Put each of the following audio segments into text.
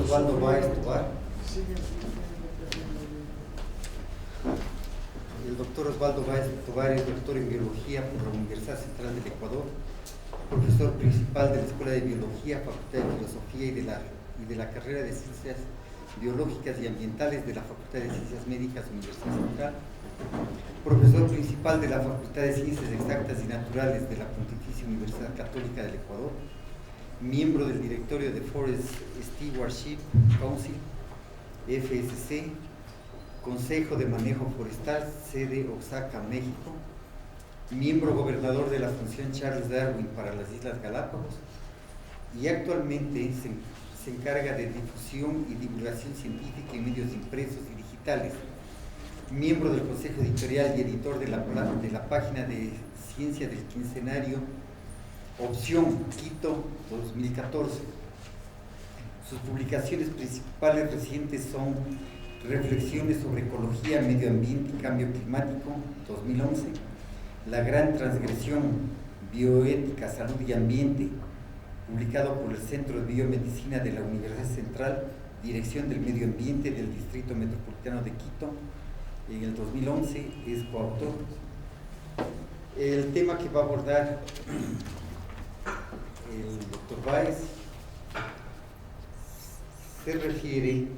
Osvaldo Báez Tovar. El doctor Osvaldo Báez Tovar es doctor en Biología por la Universidad Central del Ecuador, profesor principal de la Escuela de Biología, Facultad de Filosofía y de la carrera de Ciencias Biológicas y Ambientales de la Facultad de Ciencias Médicas, Universidad Central, profesor principal de la Facultad de Ciencias Exactas y Naturales de la Pontificia Universidad Católica del Ecuador, miembro del directorio de Forest Stewardship Council, FSC, Consejo de Manejo Forestal, sede Oaxaca, México, miembro gobernador de la Fundación Charles Darwin para las Islas Galápagos y actualmente se encarga de difusión y divulgación científica en medios impresos y digitales, miembro del Consejo Editorial y editor de la página de Ciencia del Quincenario Opción Quito 2014. Sus publicaciones principales recientes son Reflexiones sobre Ecología, Medio Ambiente y Cambio Climático 2011, La Gran Transgresión, Bioética, Salud y Ambiente, publicado por el Centro de Biomedicina de la Universidad Central, Dirección del Medio Ambiente del Distrito Metropolitano de Quito. En el 2011 es coautor. El tema que va a abordar el doctor Báez se refiere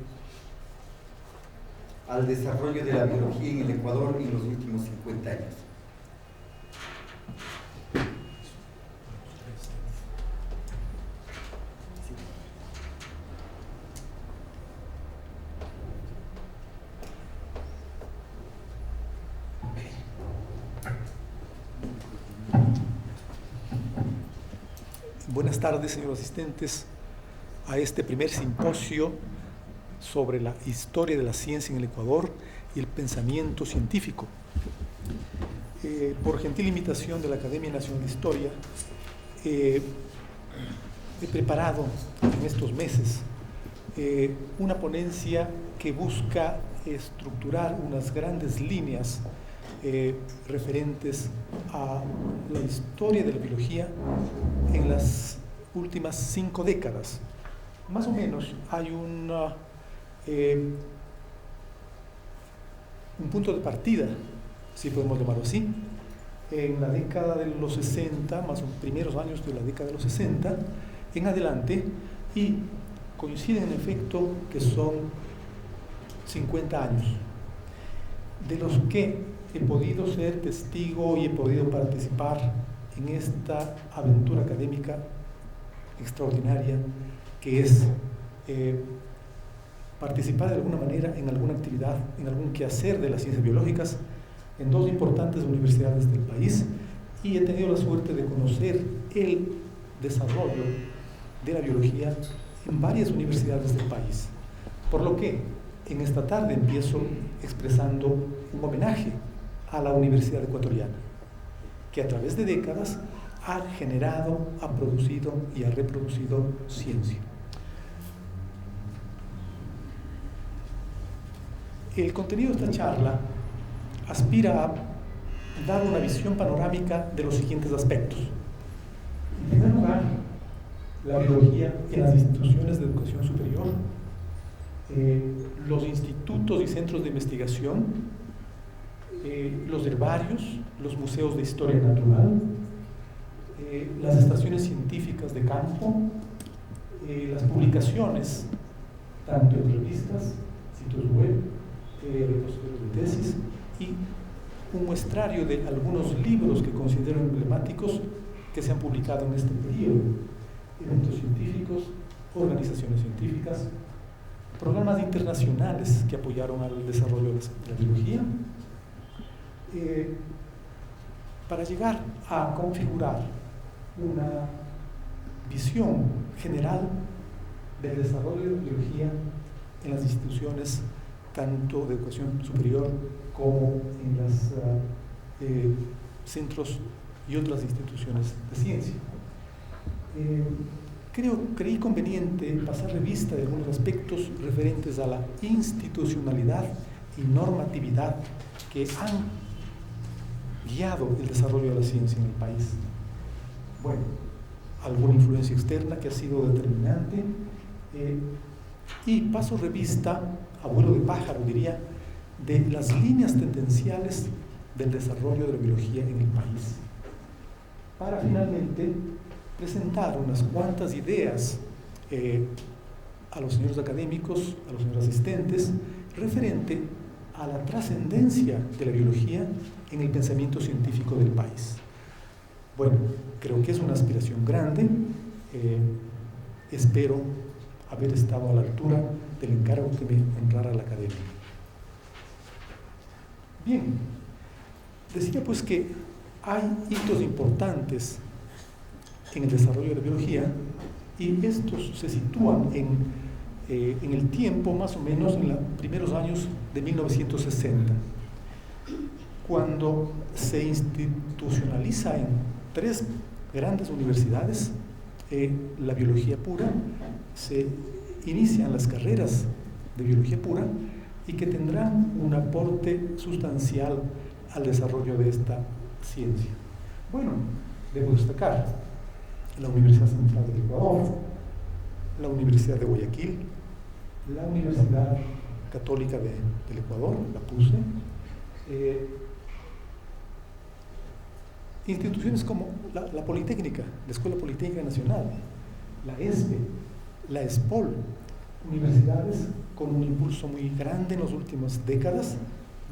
al desarrollo de la biología en el Ecuador en los últimos 50 años. Buenas tardes, señores asistentes, a este primer simposio sobre la historia de la ciencia en el Ecuador y el pensamiento científico. Por gentil invitación de la Academia Nacional de Historia, he preparado en estos meses una ponencia que busca estructurar unas grandes líneas referentes a la historia de la biología en las últimas 5 décadas. Más o menos hay un punto de partida, si podemos llamarlo así, en la década de los 60, más o menos primeros años de la década de los 60, en adelante, y coinciden en efecto que son 50 años, de los que he podido ser testigo y he podido participar en esta aventura académica extraordinaria que es participar de alguna manera en alguna actividad, en algún quehacer de las ciencias biológicas en 2 importantes universidades del país, y he tenido la suerte de conocer el desarrollo de la biología en varias universidades del país. Por lo que en esta tarde empiezo expresando un homenaje a la Universidad Ecuatoriana, que a través de décadas ha generado, ha producido y ha reproducido ciencia. El contenido de esta charla aspira a dar una visión panorámica de los siguientes aspectos. En primer lugar, la biología en las instituciones de educación superior, los institutos y centros de investigación, los herbarios, los museos de historia natural, las estaciones científicas de campo, las publicaciones, tanto en revistas, sitios web, repositorios de tesis, y un muestrario de algunos libros que considero emblemáticos que se han publicado en este periodo: eventos científicos, organizaciones científicas, programas internacionales que apoyaron al desarrollo de la biología, para llegar a configurar una visión general del desarrollo de la biología en las instituciones tanto de educación superior como en los centros y otras instituciones de ciencia. Creí conveniente pasar revista de algunos aspectos referentes a la institucionalidad y normatividad que han guiado el desarrollo de la ciencia en el país. Bueno, alguna influencia externa que ha sido determinante, y paso revista, a vuelo de pájaro diría, de las líneas tendenciales del desarrollo de la biología en el país, para finalmente presentar unas cuantas ideas a los señores académicos, a los señores asistentes, referente a la trascendencia de la biología en el pensamiento científico del país. Bueno, creo que es una aspiración grande. Espero haber estado a la altura del encargo que me honrara la academia. Bien, decía pues que hay hitos importantes en el desarrollo de la biología y estos se sitúan en el tiempo más o menos en los primeros años de 1960, cuando se institucionaliza en 3 grandes universidades la biología pura, se inician las carreras de biología pura y que tendrán un aporte sustancial al desarrollo de esta ciencia. Bueno, debo destacar la Universidad Central del Ecuador, la Universidad de Guayaquil, la Universidad Católica del Ecuador, la PUSE, instituciones como la Politécnica, la Escuela Politécnica Nacional, la ESPE, la ESPOL, universidades con un impulso muy grande en las últimas décadas.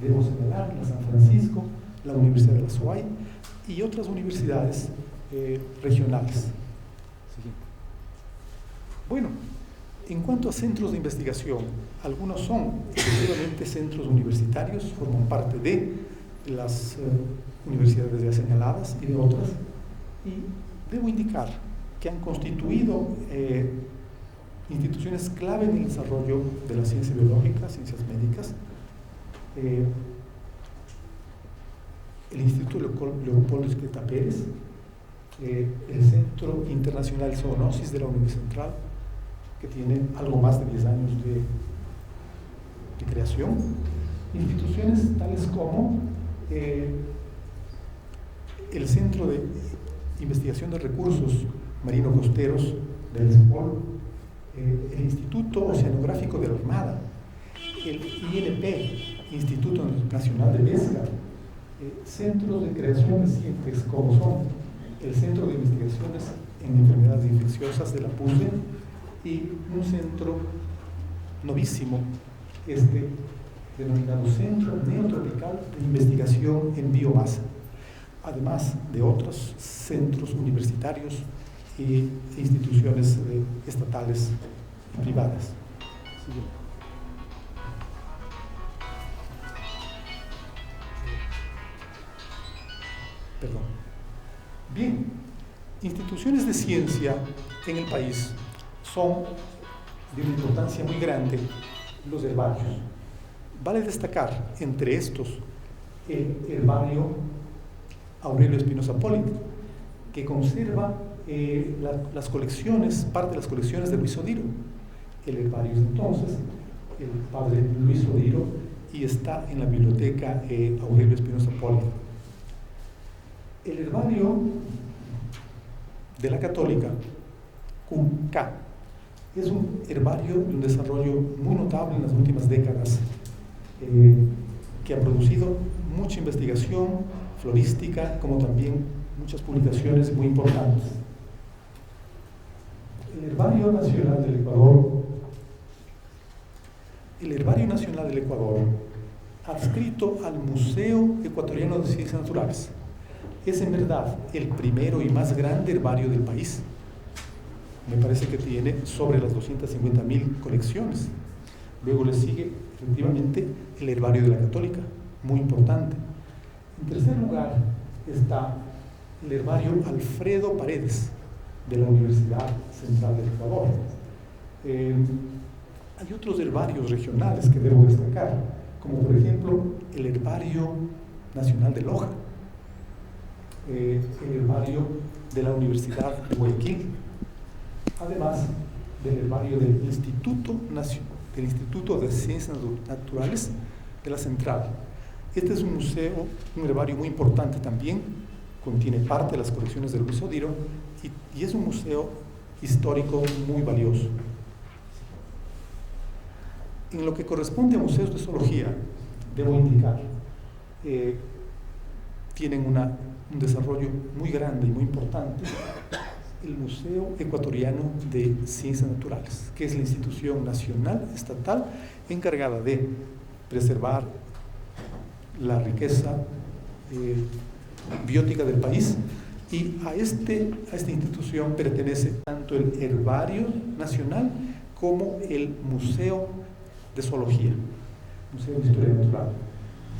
Debo señalar la San Francisco, la Universidad de la SUAY y otras universidades regionales. Bueno, en cuanto a centros de investigación, algunos son efectivamente centros universitarios, forman parte de las universidades ya señaladas y de otras, y debo indicar que han constituido instituciones clave en el desarrollo de la ciencia biológica, ciencias médicas. El Instituto Leopoldo Izquieta Pérez, el Centro Internacional de Zoonosis de la Universidad Central, que tiene algo más de 10 años de creación, instituciones tales como el Centro de Investigación de Recursos Marino-Costeros del ESPOL, el Instituto Oceanográfico de la Armada, el INP, Instituto Nacional de Pesca, centros de creación recientes como son el Centro de Investigaciones en Enfermedades Infecciosas de la PUSE y un centro novísimo, denominado Centro Neotropical de Investigación en Biomasa, además de otros centros universitarios e instituciones estatales y privadas. Perdón. Bien, instituciones de ciencia en el país son de una importancia muy grande los herbarios. Vale destacar entre estos el herbario Aurelio Espinosa Poli, que conserva las colecciones, parte de las colecciones de Luis Odiro. El herbario es entonces el padre Luis Odiro y está en la biblioteca Aurelio Espinosa Poli. El herbario de la Católica, CUNCA, es un herbario de un desarrollo muy notable en las últimas décadas, que ha producido mucha investigación florística, como también muchas publicaciones muy importantes. El Herbario Nacional del Ecuador, adscrito al Museo Ecuatoriano de Ciencias Naturales, es en verdad el primero y más grande herbario del país. Me parece que tiene sobre las 250.000 colecciones. Luego le sigue efectivamente el herbario de la Católica, muy importante. En tercer lugar está el herbario Alfredo Paredes de la Universidad Central del Ecuador. Hay otros herbarios regionales que debo destacar, como por ejemplo el Herbario Nacional de Loja, el herbario de la Universidad de Guayaquil, además del herbario del Instituto de Ciencias Naturales de la Central. Este es un museo, un herbario muy importante también, contiene parte de las colecciones de Luis Odiro y es un museo histórico muy valioso. En lo que corresponde a museos de zoología, debo indicar, tienen un desarrollo muy grande y muy importante el Museo Ecuatoriano de Ciencias Naturales, que es la institución nacional, estatal, encargada de preservar la riqueza biótica del país, y a esta institución pertenece tanto el Herbario Nacional como el Museo de Zoología, Museo de Historia Natural.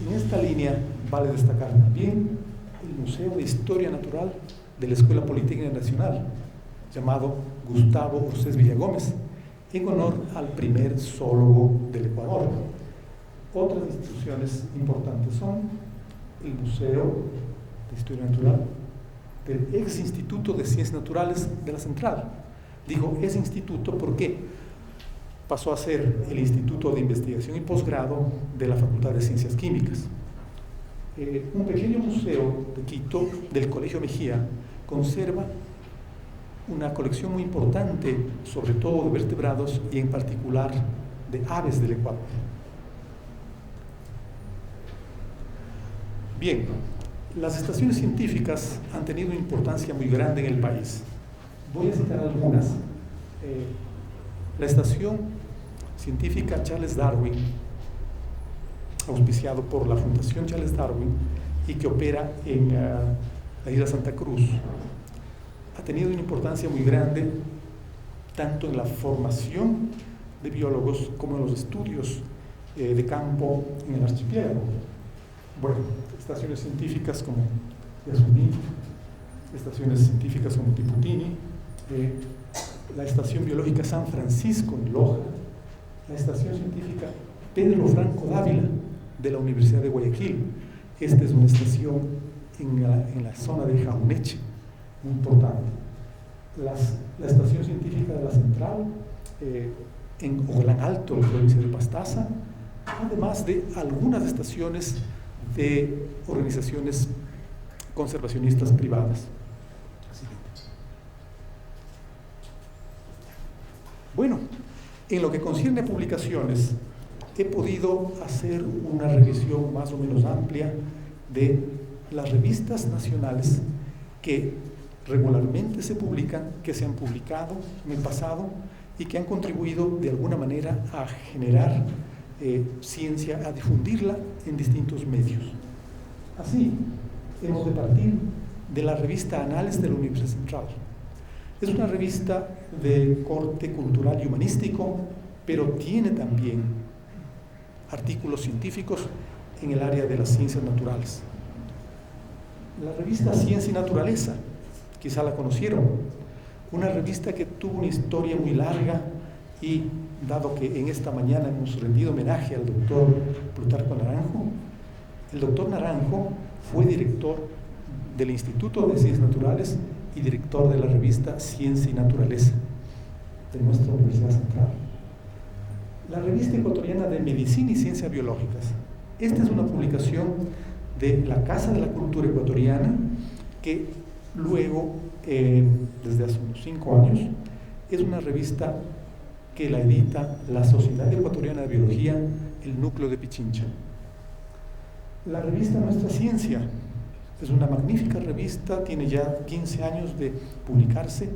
En esta línea vale destacar también el Museo de Historia Natural de la Escuela Politécnica Nacional, llamado Gustavo Orsés Villagómez, en honor al primer zoólogo del Ecuador. Otras instituciones importantes son el Museo de Historia Natural del ex Instituto de Ciencias Naturales de la Central. Digo ese instituto porque pasó a ser el Instituto de Investigación y Posgrado de la Facultad de Ciencias Químicas. Un pequeño museo de Quito, del Colegio Mejía, conserva una colección muy importante, sobre todo de vertebrados y en particular de aves del Ecuador. Bien, las estaciones científicas han tenido una importancia muy grande en el país. Voy a citar algunas. La estación científica Charles Darwin, auspiciado por la Fundación Charles Darwin y que opera en la isla Santa Cruz, ha tenido una importancia muy grande tanto en la formación de biólogos como en los estudios de campo en el archipiélago. Bueno, estaciones científicas como Yasuní, estaciones científicas como Tiputini, la Estación Biológica San Francisco en Loja, la Estación Científica Pedro Franco Dávila de la Universidad de Guayaquil. Esta es una estación en la zona de Jauneche, muy importante. La Estación Científica de la Central, en Oglán Alto, en la provincia de Pastaza, además de algunas estaciones de organizaciones conservacionistas privadas. Bueno, en lo que concierne a publicaciones, he podido hacer una revisión más o menos amplia de las revistas nacionales que regularmente se publican, que se han publicado en el pasado y que han contribuido de alguna manera a generar ciencia, a difundirla en distintos medios. Así, hemos de partir de la revista Anales de la Universidad Central. Es una revista de corte cultural y humanístico, pero tiene también artículos científicos en el área de las ciencias naturales. La revista Ciencia y Naturaleza, quizá la conocieron, una revista que tuvo una historia muy larga y dado que en esta mañana hemos rendido homenaje al doctor Plutarco Naranjo, el doctor Naranjo fue director del Instituto de Ciencias Naturales y director de la revista Ciencia y Naturaleza de nuestra Universidad Central. La revista ecuatoriana de Medicina y Ciencias Biológicas. Esta es una publicación de la Casa de la Cultura Ecuatoriana que luego, desde hace unos 5 años, es una revista que la edita la Sociedad Ecuatoriana de Biología, el núcleo de Pichincha. La revista Nuestra Ciencia es una magnífica revista, tiene ya 15 años de publicarse,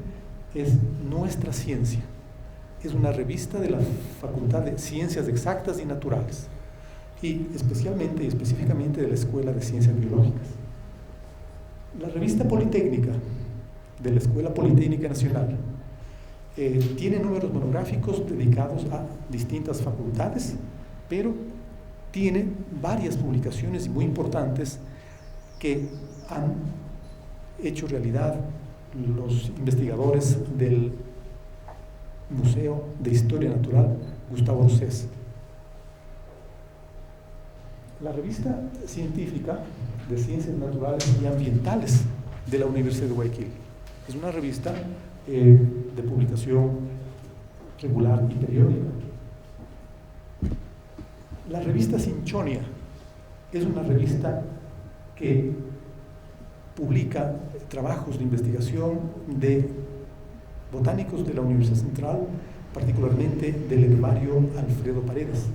es Nuestra Ciencia. Es una revista de la Facultad de Ciencias Exactas y Naturales y especialmente y específicamente de la Escuela de Ciencias Biológicas. La revista Politécnica de la Escuela Politécnica Nacional tiene números monográficos dedicados a distintas facultades, pero tiene varias publicaciones muy importantes que han hecho realidad los investigadores del Museo de Historia Natural Gustavo Orsés. La revista científica de Ciencias Naturales y Ambientales de la Universidad de Guayaquil es una revista de publicación regular y periódica. La revista Cinchonia es una revista que publica trabajos de investigación de botánicos de la Universidad Central particularmente del herbario Alfredo Paredes.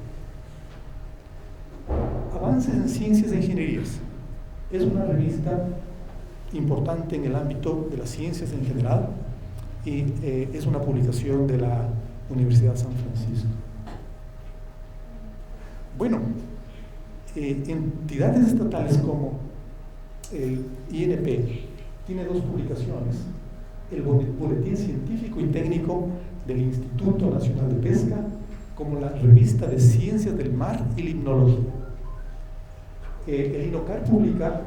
Avances en Ciencias e Ingenierías. Es una revista importante en el ámbito de las ciencias en general y es una publicación de la Universidad de San Francisco. Bueno, entidades estatales como el INP tiene dos publicaciones: el Boletín Científico y Técnico del Instituto Nacional de Pesca, como la Revista de Ciencias del Mar y Limnología. El INOCAR publica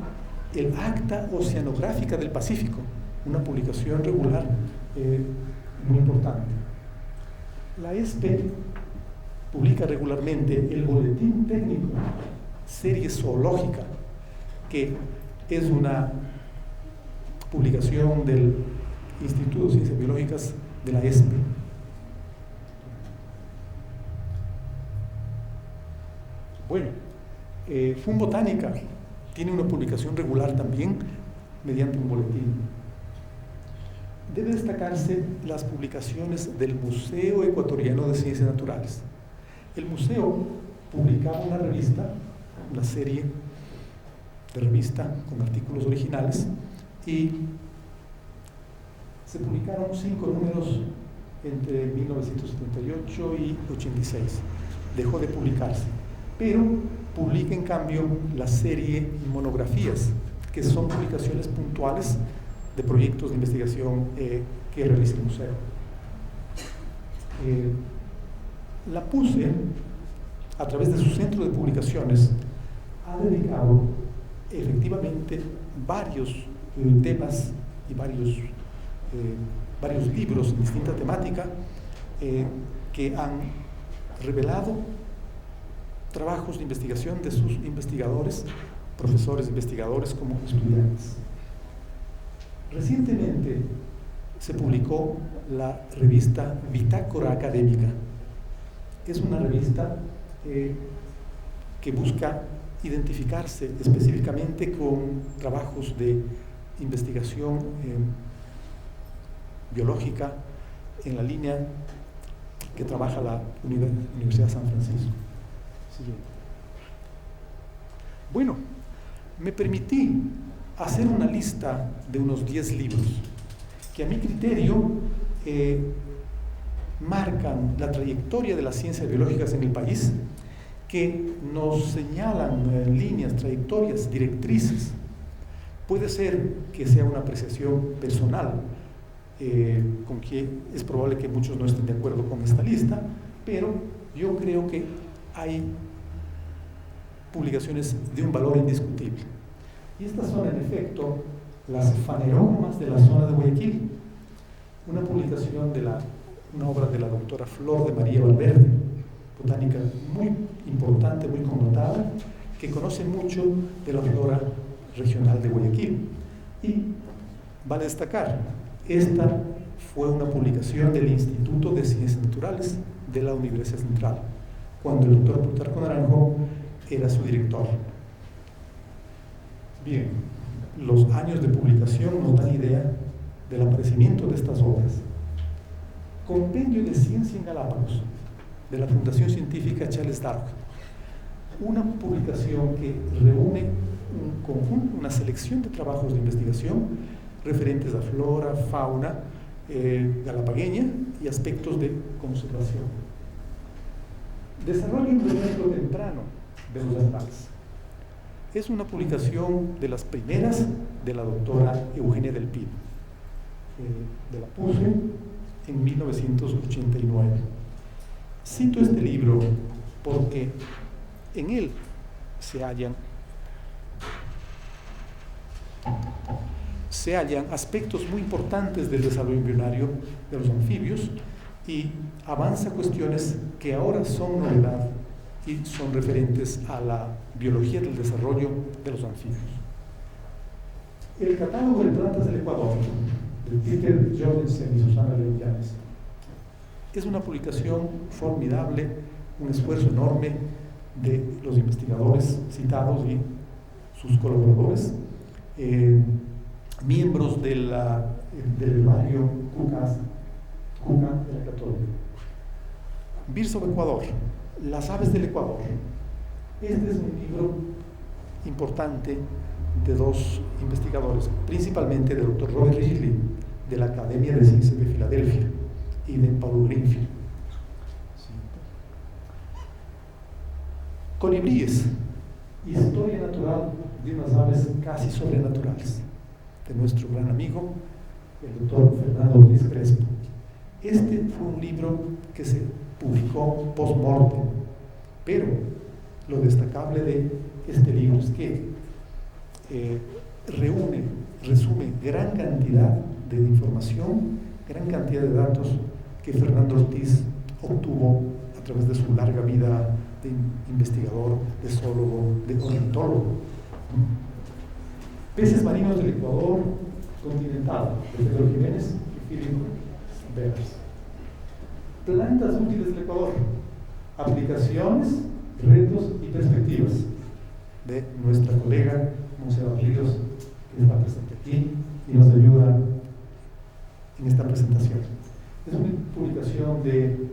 el Acta Oceanográfica del Pacífico, una publicación regular muy importante. La ESPE publica regularmente el Boletín Técnico Serie Zoológica, que es una publicación del Instituto de Ciencias Biológicas de la ESPE. Bueno, Funbotánica tiene una publicación regular también mediante un boletín. Debe destacarse las publicaciones del Museo Ecuatoriano de Ciencias Naturales. El museo publicaba una revista, una serie de revista con artículos originales, y se publicaron 5 números entre 1978 y 86. Dejó de publicarse, pero publica en cambio la serie Monografías, que son publicaciones puntuales de proyectos de investigación que realiza el museo. La PUCE, a través de su centro de publicaciones, ha dedicado efectivamente varios temas y varios libros en distinta temática que han revelado trabajos de investigación de sus investigadores, profesores investigadores como estudiantes. Recientemente se publicó la revista Bitácora Académica. Es una revista que busca identificarse específicamente con trabajos de investigación biológica en la línea que trabaja la Universidad de San Francisco. Siguiente. Bueno, me permití hacer una lista de unos 10 libros que a mi criterio marcan la trayectoria de las ciencias biológicas en el país, que nos señalan líneas, trayectorias, directrices. Puede ser que sea una apreciación personal, con que es probable que muchos no estén de acuerdo con esta lista, pero yo creo que hay publicaciones de un valor indiscutible. Y estas son, en efecto, las fanerógamas de la zona de Guayaquil, una publicación de una obra de la doctora Flor de María Valverde, botánica muy importante, muy connotada, que conoce mucho de la flora regional de Guayaquil. Y vale destacar, esta fue una publicación del Instituto de Ciencias Naturales de la Universidad Central, cuando el doctor Plutarco Naranjo era su director. Bien, los años de publicación nos dan idea del aparecimiento de estas obras. Compendio de Ciencia en Galápagos, de la Fundación Científica Charles Darwin, una publicación que reúne un conjunto, una selección de trabajos de investigación referentes a flora, fauna galapagueña y aspectos de conservación. Desarrollo embrionático temprano de los animales. Es una publicación de las primeras de la doctora Eugenia del Pino, de la PUCE, en 1989. Cito este libro porque en él se hallan aspectos muy importantes del desarrollo embrionario de los anfibios y avanza cuestiones que ahora son novedad y son referentes a la biología del desarrollo de los anfibios. El catálogo de plantas del Ecuador, de Peter Jorgensen y Susana León Llanes, es una publicación formidable, un esfuerzo enorme de los investigadores citados y sus colaboradores, miembros del herbario Cuca de la Católica. Birds of Ecuador, Las aves del Ecuador. Este es un libro importante de dos investigadores, principalmente del Dr. Robert Ridley, de la Academia de Ciencias de Filadelfia, y de Paul Greenfield. Colibríes, historia natural de unas aves casi sobrenaturales, de nuestro gran amigo, el doctor Fernando Ortiz Crespo. Este fue un libro que se publicó post-mortem, pero lo destacable de este libro es que resume gran cantidad de información, gran cantidad de datos que Fernando Ortiz obtuvo a través de su larga vida de investigador, de zoólogo, de ornitólogo. Peces marinos del Ecuador continental, de Pedro Jiménez y Philip Beers. Plantas útiles del Ecuador, aplicaciones, retos y perspectivas, de nuestra colega Montserrat Ríos, que está presente aquí y nos ayuda en esta presentación. Es una publicación de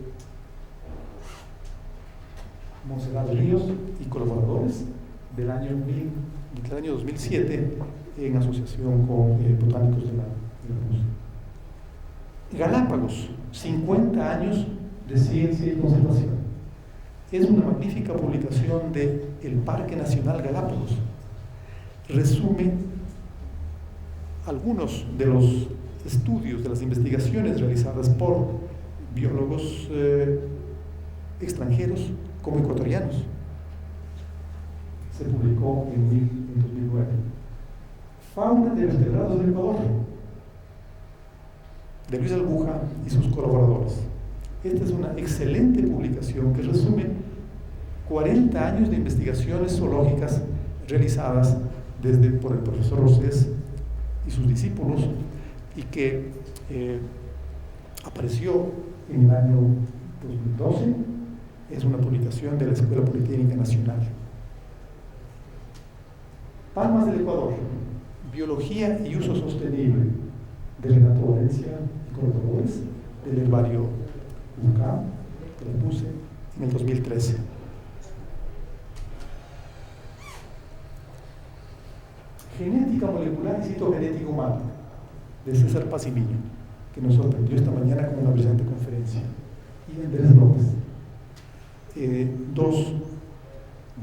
Montserrat Ríos y colaboradores del año 2007 en asociación con botánicos de la UNAM. Galápagos, 50 años de ciencia y conservación. Es una magnífica publicación del Parque Nacional Galápagos. Resume algunos de los estudios, de las investigaciones realizadas por biólogos extranjeros como ecuatorianos. Se publicó en 2009. Fauna de vertebrados del Ecuador, de Luis Albuja y sus colaboradores. Esta es una excelente publicación que resume 40 años de investigaciones zoológicas realizadas por el profesor Rosés y sus discípulos, y que apareció en el año 2012. Es una publicación de la Escuela Politécnica Nacional. Palmas del Ecuador, biología y uso sostenible, de Renato Valencia y colaboradores, del herbario UCAM, que lo puse en el 2013. Genética molecular y citogenética humana, de César Pacimiño, que nos sorprendió esta mañana con una brillante conferencia, y Andrés López. Dos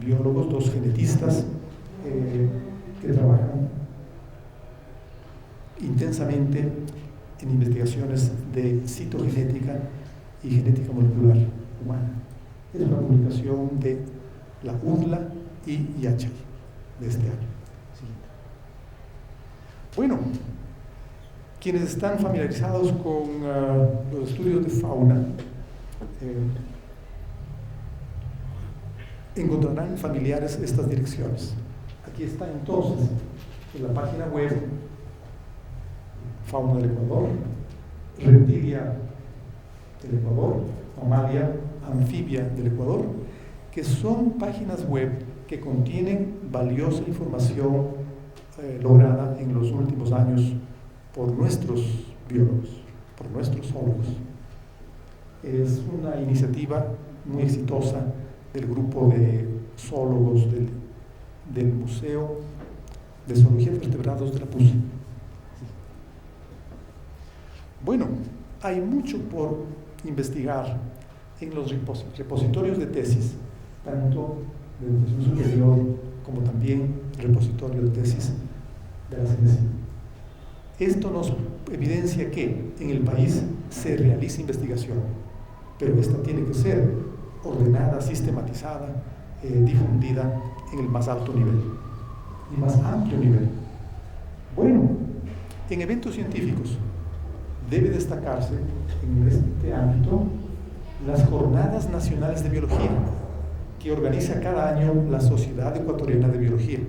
biólogos, dos genetistas que trabajan intensamente en investigaciones de citogenética y genética molecular humana. Es una publicación de la UDLA y IACHAI de este año. Bueno, quienes están familiarizados con los estudios de fauna encontrarán familiares estas direcciones. Aquí está entonces en la página web Fauna del Ecuador, Reptilia del Ecuador, Mamalia, Anfibia del Ecuador, que son páginas web que contienen valiosa información lograda en los últimos años por nuestros biólogos, por nuestros zoólogos. Es una iniciativa muy exitosa del grupo de zoólogos del Museo de Zoología de Vertebrados de la PUC. Bueno, hay mucho por investigar en los repositorios de tesis, tanto de educación superior como también repositorio de tesis de la CNC. Esto nos evidencia que en el país se realiza investigación, pero esta tiene que ser ordenada, sistematizada, difundida en el más alto nivel y más amplio nivel. Bueno, en eventos científicos debe destacarse en este ámbito las Jornadas Nacionales de Biología, que organiza cada año la Sociedad Ecuatoriana de Biología.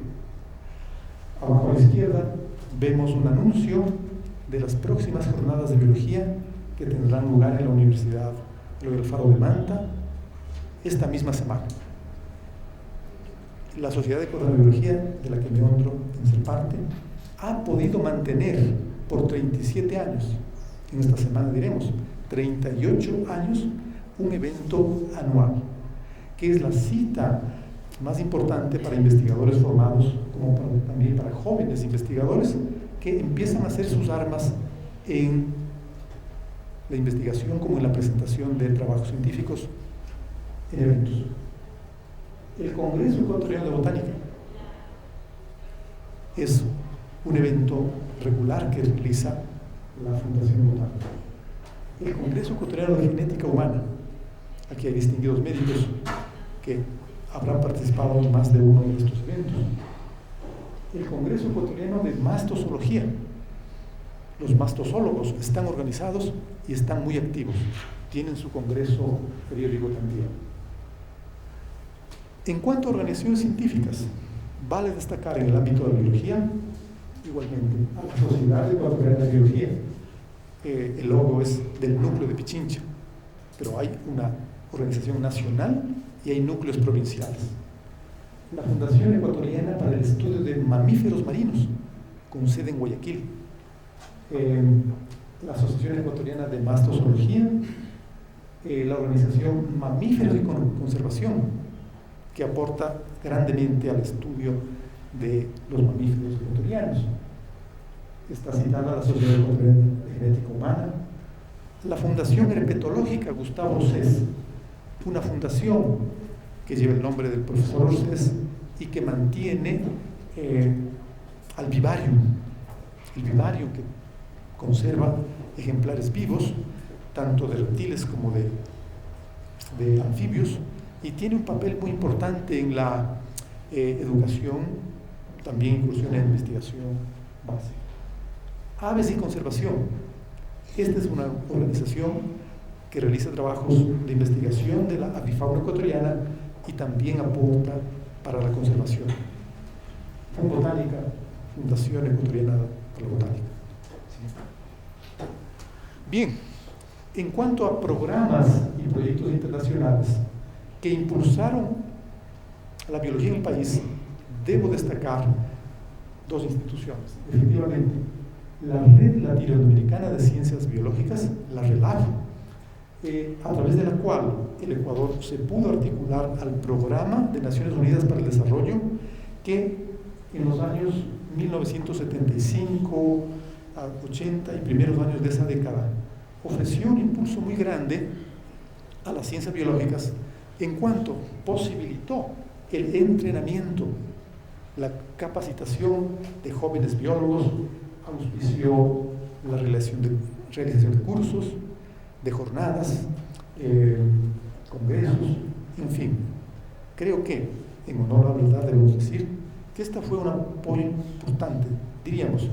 Abajo a la izquierda vemos un anuncio de las próximas jornadas de biología que tendrán lugar en la Universidad del Faro de Manta esta misma semana. La Sociedad Ecuatoriana de Biología, de la que me honro en ser parte, ha podido mantener por 37 años, en esta semana diremos, 38 años, un evento anual, que es la cita más importante para investigadores formados, como también para jóvenes investigadores que empiezan a hacer sus armas en la investigación como en la presentación de trabajos científicos en eventos. El Congreso Ecuatoriano de Botánica es un evento regular que realiza la Fundación Botánica. El Congreso Ecuatoriano de Genética Humana, aquí hay distinguidos médicos que habrán participado en más de uno de estos eventos. El Congreso Ecuatoriano de Mastozoología, los mastozólogos están organizados y están muy activos, tienen su congreso periódico también. En cuanto a organizaciones científicas, vale destacar en el ámbito de la biología, igualmente, a la Sociedad Ecuatoriana de Biología. El logo es del núcleo de Pichincha, pero hay una organización nacional y hay núcleos provinciales. La Fundación Ecuatoriana para el Estudio de Mamíferos Marinos, con sede en Guayaquil. La Asociación Ecuatoriana de Mastozoología, la organización Mamíferos y Conservación, que aporta grandemente al estudio de los mamíferos ecuatorianos. Está citada la Sociedad Ecuatoriana de Genética Humana. La Fundación Herpetológica Gustavo Orsés, una fundación que lleva el nombre del profesor Orsés y que mantiene al vivarium, el vivarium que conserva ejemplares vivos, tanto de reptiles como de anfibios, y tiene un papel muy importante en la educación, también incursión en investigación básica. Aves y Conservación. Esta es una organización que realiza trabajos de investigación de la avifauna ecuatoriana y también aporta para la conservación. Botánica, Fundación Ecuatoriana para la Botánica. Bien, en cuanto a programas y proyectos internacionales que impulsaron la biología en el país, debo destacar dos instituciones. Efectivamente, la Red Latinoamericana de Ciencias Biológicas, la RELAB, a través de la cual el Ecuador se pudo articular al Programa de Naciones Unidas para el Desarrollo, que en los años 1975 a 80 y primeros años de esa década ofreció un impulso muy grande a las ciencias biológicas en cuanto posibilitó el entrenamiento, la capacitación de jóvenes biólogos, auspició la realización de cursos, de jornadas, congresos, en fin. Creo que, en honor a la verdad, debemos decir que esta fue un apoyo importante, diríamos,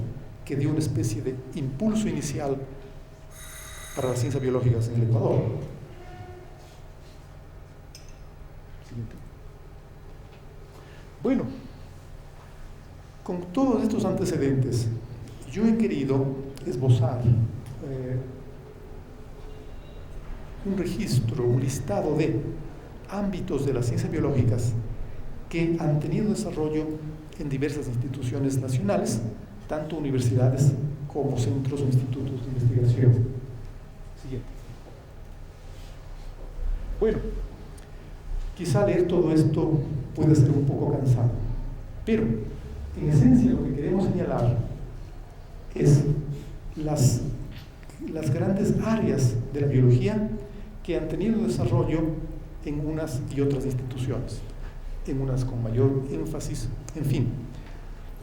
que dio una especie de impulso inicial para las ciencias biológicas en el Ecuador. Siguiente. Bueno, con todos estos antecedentes, yo he querido esbozar un registro, un listado de ámbitos de las ciencias biológicas que han tenido desarrollo en diversas instituciones nacionales, tanto universidades como centros o institutos de investigación. Siguiente. Bueno, quizá leer todo esto puede ser un poco cansado, pero en esencia lo que queremos señalar es las grandes áreas de la biología que han tenido desarrollo en unas y otras instituciones, en unas con mayor énfasis, en fin.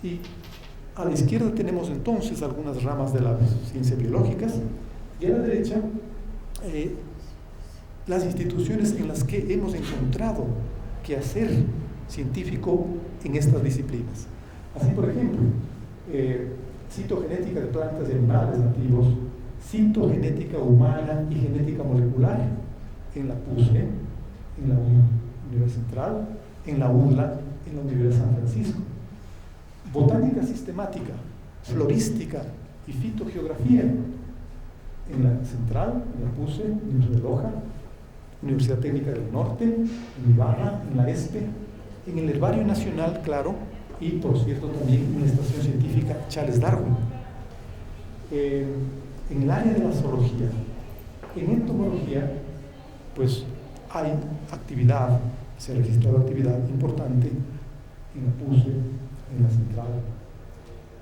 Y a la izquierda tenemos entonces algunas ramas de las ciencias biológicas y a la derecha las instituciones en las que hemos encontrado quehacer científico en estas disciplinas. Así, por ejemplo, citogenética de plantas y animales nativos, citogenética humana y genética molecular en la PUSE, en la Universidad Central, en la UDLA, en la Universidad de San Francisco. Botánica sistemática, florística y fitogeografía en la Central, en la PUSE, en de Loja, Universidad Técnica del Norte, en Ibarra, en la ESPE, en el Herbario Nacional, claro, y por cierto también en la Estación Científica Charles Darwin. En el área de la zoología, en entomología, pues hay actividad, se ha registrado actividad importante en la PUSE, en la central.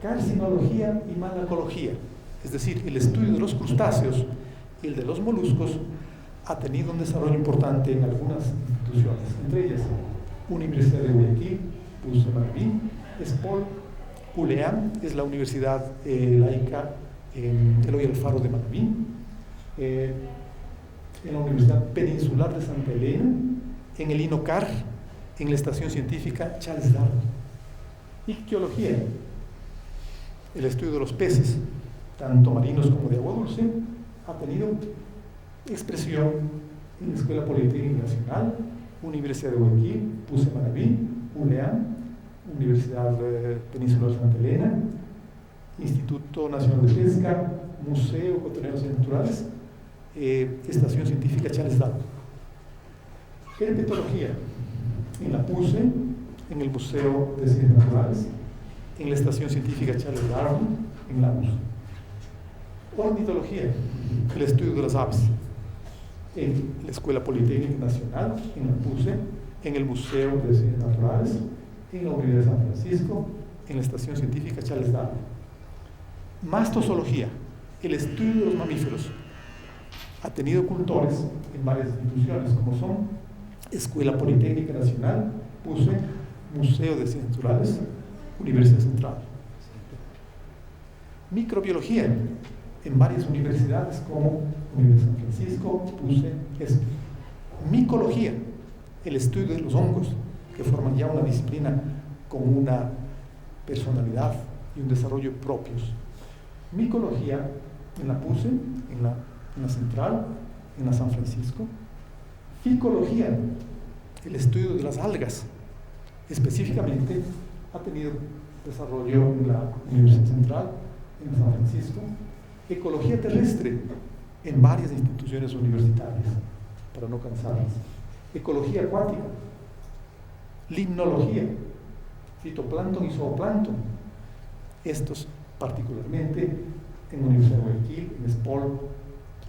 Carcinología y malacología, es decir, el estudio de los crustáceos y el de los moluscos, ha tenido un desarrollo importante en algunas instituciones, entre ellas Universidad de Guayaquil, PUSE Maraví, ESPOL, ULEAM, es la Universidad Laica Eloy Alfaro de Maraví, en la Universidad Peninsular de Santa Elena, en el INOCAR, en la Estación Científica Charles Darwin. Ictiología, el estudio de los peces, tanto marinos como de agua dulce, ha tenido expresión en la Escuela Politécnica Nacional, Universidad de Guayaquil, PUSE Maraví, ULEAM, Universidad Peninsular de Santa Elena, Instituto Nacional de Pesca, Museo Ecuatoriano de Naturales, Estación Científica Charles Darwin. Herpetología, en la PUSE, en el Museo de Ciencias Naturales, en la Estación Científica Charles Darwin, en la UNS. Ornitología, el estudio de las aves, en la Escuela Politécnica Nacional, en la PUSE, en el Museo de Ciencias Naturales, en la Universidad de San Francisco, en la Estación Científica Charles Darwin. Mastozoología, el estudio de los mamíferos, ha tenido cultores en varias instituciones, como son Escuela Politécnica Nacional, PUSE, Museo de Ciencias Naturales, Universidad Central. Microbiología, en varias universidades como Universidad de San Francisco, PUSE, ESPE. Micología, el estudio de los hongos, que forman ya una disciplina con una personalidad y un desarrollo propios. Micología, en la PUSE, en la Central, en la San Francisco. Ficología, el estudio de las algas, específicamente ha tenido desarrollo en la Universidad Central, en San Francisco. Ecología terrestre, en varias instituciones universitarias, para no cansarlas. Ecología acuática, limnología, fitoplancton y zooplancton, estos particularmente en la Universidad de Guayaquil, en ESPOL,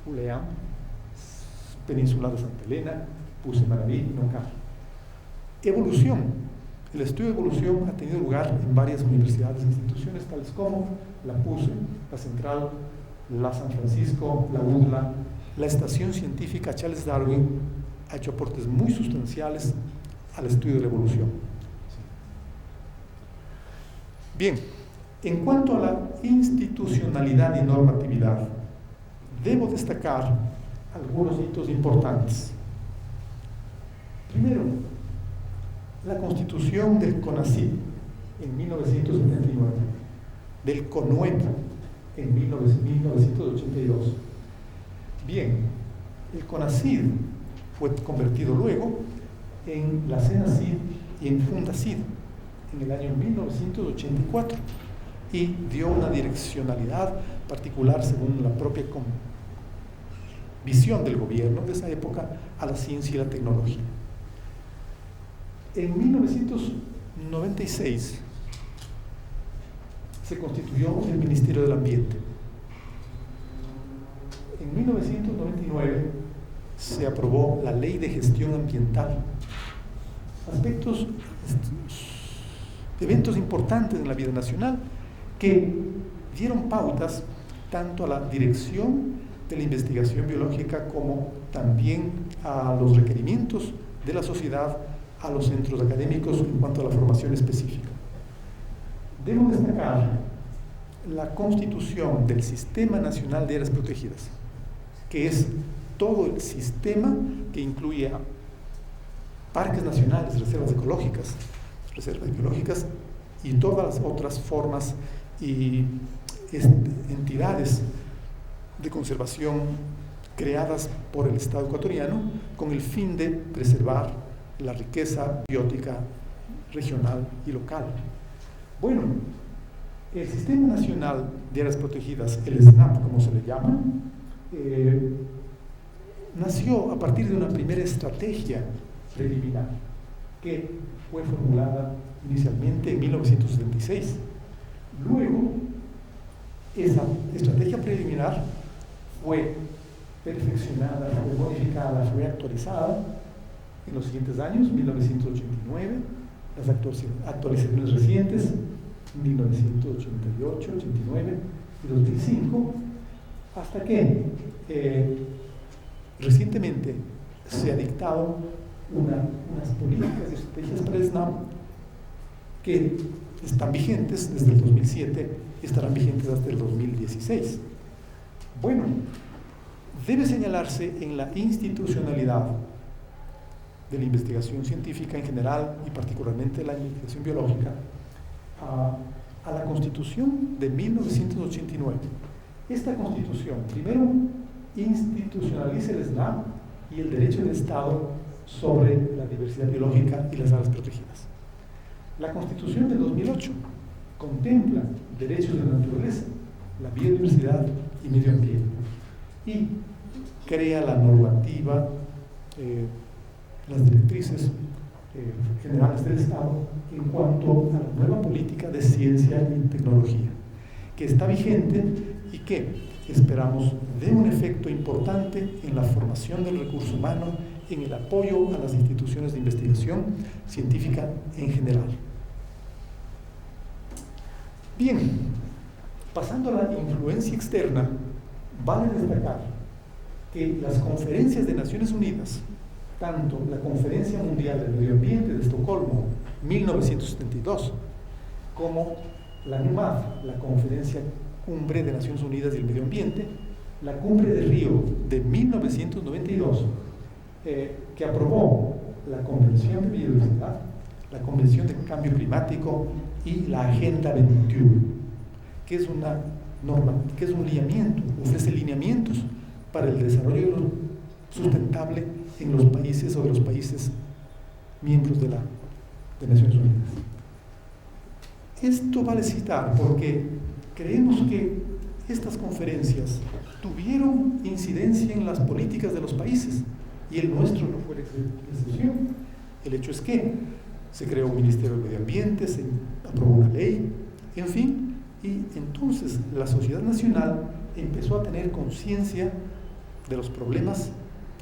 ULEAM, Peninsular de Santa Elena, PUSE Maraví y INOCAR. Evolución, el estudio de evolución ha tenido lugar en varias universidades e instituciones tales como la PUSE, la Central, la San Francisco, la UDLA, la Estación Científica Charles Darwin ha hecho aportes muy sustanciales al estudio de la evolución. Bien, en cuanto a la institucionalidad y normatividad, debo destacar algunos hitos importantes. Primero, la constitución del CONACYT en 1979, del CONUEP en 1982. Bien, el CONACYT fue convertido luego en la CENACYT y en FUNDACYT en el año 1984 y dio una direccionalidad particular según la propia visión del gobierno de esa época a la ciencia y la tecnología. En 1996 se constituyó el Ministerio del Ambiente. En 1999 se aprobó la Ley de Gestión Ambiental. Aspectos, eventos importantes en la vida nacional que dieron pautas tanto a la dirección de la investigación biológica como también a los requerimientos de la sociedad, a los centros académicos en cuanto a la formación específica. Debo destacar la constitución del Sistema Nacional de Áreas Protegidas, que es todo el sistema que incluye a parques nacionales, reservas ecológicas, reservas biológicas y todas las otras formas y entidades de conservación creadas por el Estado ecuatoriano con el fin de preservar la riqueza biótica regional y local. Bueno, el Sistema Nacional de Áreas Protegidas, el SNAP como se le llama, nació a partir de una primera estrategia preliminar que fue formulada inicialmente en 1976. Luego, esa estrategia preliminar fue perfeccionada, fue modificada, fue actualizada en los siguientes años, 1989, las actualizaciones recientes, 1988, 89 y 2005, hasta que recientemente se ha dictado unas políticas y estrategias para el SNAP que están vigentes desde el 2007 y estarán vigentes hasta el 2016. Bueno, debe señalarse en la institucionalidad de la investigación científica en general y particularmente la investigación biológica a la Constitución de 1989. Esta Constitución, primero, institucionaliza el SNAP y el derecho del Estado sobre la diversidad biológica y las áreas protegidas. La Constitución de 2008 contempla derechos de la naturaleza, la biodiversidad y medio ambiente, y crea la normativa, las directrices generales del Estado en cuanto a la nueva política de ciencia y tecnología, que está vigente y que esperamos dé un efecto importante en la formación del recurso humano, en el apoyo a las instituciones de investigación científica en general. Bien, pasando a la influencia externa, vale destacar que las conferencias de Naciones Unidas, tanto la Conferencia Mundial del Medio Ambiente de Estocolmo, 1972, como la NUMAD, la Conferencia Cumbre de Naciones Unidas del Medio Ambiente, la Cumbre de Río de 1992, que aprobó la Convención de Biodiversidad, la Convención de Cambio Climático y la Agenda 21, que es una norma, que es un lineamiento, ofrece lineamientos para el desarrollo sustentable en los países o de los países miembros de Naciones Unidas. Esto vale citar porque creemos que estas conferencias tuvieron incidencia en las políticas de los países y el nuestro no fue la excepción. El hecho es que se creó un Ministerio del Medio Ambiente, se aprobó una ley, en fin, y entonces la sociedad nacional empezó a tener conciencia de los problemas